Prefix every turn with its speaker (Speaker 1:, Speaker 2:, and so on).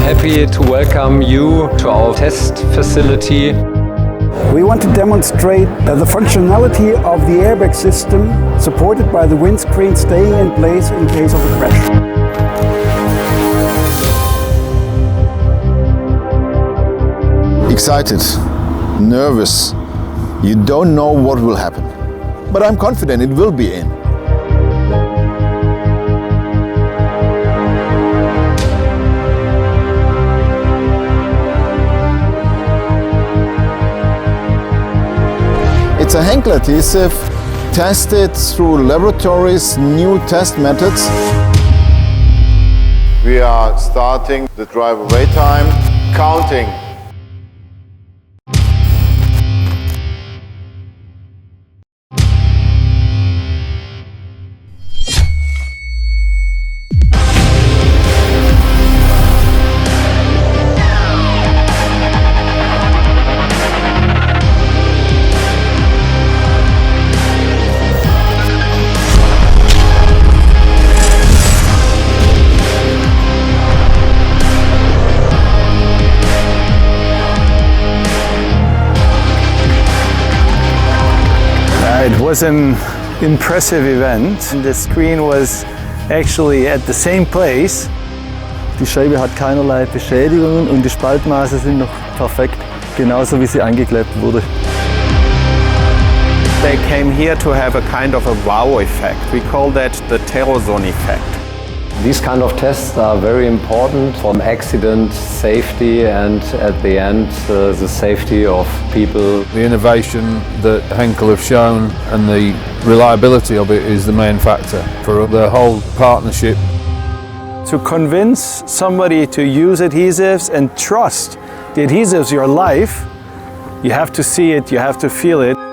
Speaker 1: happy to welcome you to our test facility.
Speaker 2: We want to demonstrate the functionality of the airbag system supported by the windscreen staying in place in case of a crash.
Speaker 3: Excited, nervous, you don't know what will happen. But I'm confident it will be in. It's a Henkel adhesive tested through laboratories, new test methods.
Speaker 4: We are starting the drive away time, counting.
Speaker 5: It was an impressive event. The screen was actually at the same place.
Speaker 6: Die Scheibe hat keinerlei Beschädigungen und die Spaltmaße sind noch perfekt, genauso wie sie angeklebt wurde.
Speaker 7: They came here to have a kind of a wow effect. We call that the TEROSON effect.
Speaker 1: These kind of tests are very important for accident safety and at the end the safety of people.
Speaker 8: The innovation that Henkel have shown and the reliability of it is the main factor for the whole partnership.
Speaker 5: To convince somebody to use adhesives and trust the adhesives your life, you have to see it, you have to feel it.